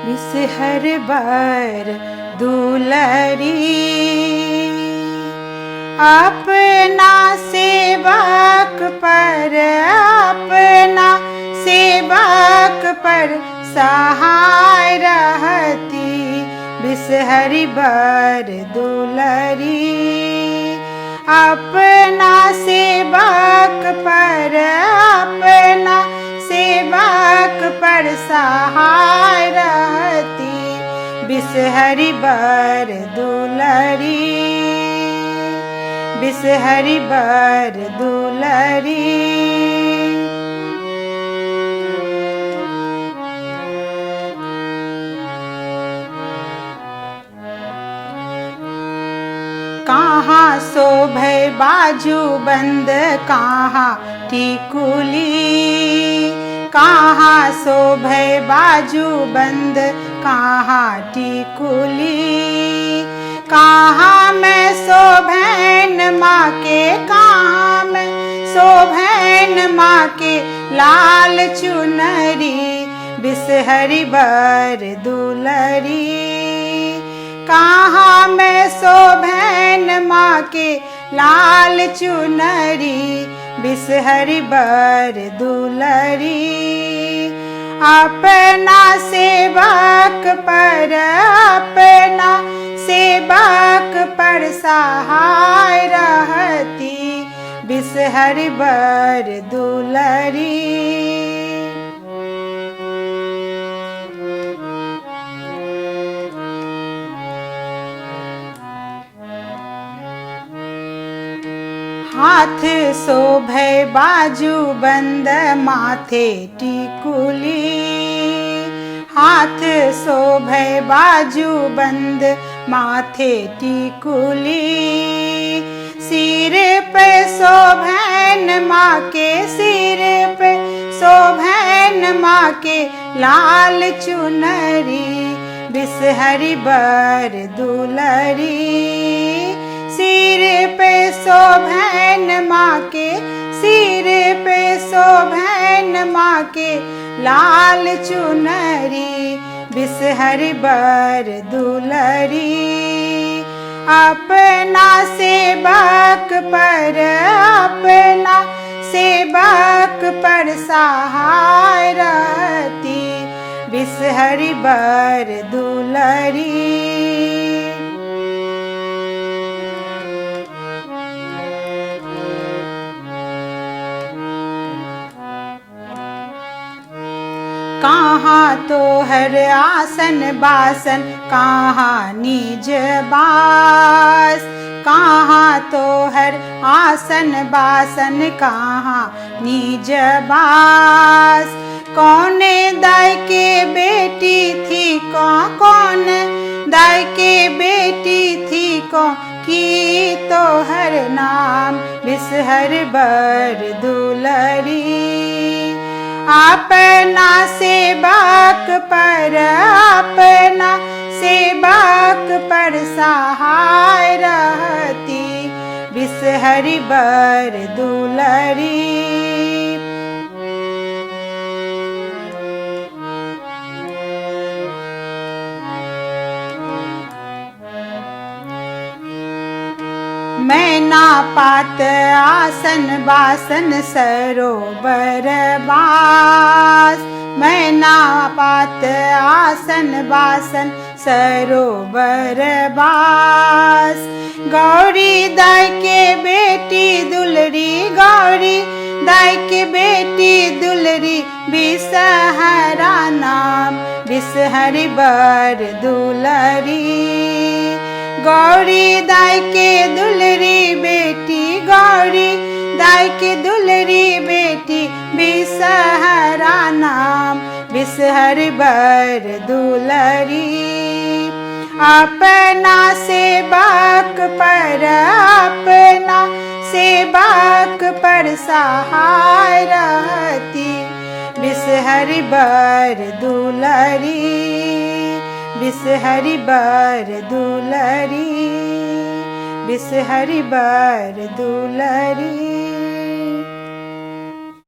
बिसहर बर दुलरी। अपना सेवक पर सहाय रहती, बिसहर बर दुलरी। अपना सेवक पर सहाय रहती, बिसहर बर दुलरी। बिसहर बर दुलरी। कहाँ शोभे बाजूबंद, कहाँ टिकुली। कहाँ शोभे बाजूबंद, कहाँ टिकुली। कहाँ में शोभैन माँ के, कहाँ में शोभैन माँ के लाल चुनरी, बिसहर बर दुलरी। कहाँ में शोभैन माँ के लाल चुनरी, बिसहर बर दुलरी। अपना सेवक पर सहाय रहती, बिसहर बर दुलरी। हाथ शोभे बाजूबंद, माथे टिकुली। हाथ शोभे बाजूबंद, माथे टिकुली। सिर पे शोभैन माँ के, सिर पे शोभैन माँ के लाल चुनरी, बिसहर बर दुलरी। सिर पे शोभैन माँ के, सिर पे शोभैन माँ के लाल चुनरी, बिसहर बर दुलरी। अपना सेवक पर सहाय रहती, बिसहर बर दुलरी। कहाँ तोहर आसन बासन, कहाँ निज बास। कहाँ तोहर आसन बासन, कहाँ निज बास। कौन दाई के बेटी थी, कौन दाई के बेटी थी, की तोहर नाम, बिसहर बर दुलरी। अपना सेवक पर सहाय रहती, बिसहर बर दुलरी। मैना पात आसन बासन, सरोवर बास। मैना पात आसन बासन, सरोवर बास। गौरी दाई के बेटी दुलरी, गौरी दाई के बेटी दुलरी, बिसहरा नाम, बिसहर बर दुलरी। गौरी दाई के दुलरी बेटी, गौरी दाई के दुलरी बेटी, बिसहरा नाम, बिसहर बर दुलरी। अपना सेवक पर सहाय रहती, बिसहर बर दुलरी। बिसहर बर दुलरी, बिसहर बर दुलरी।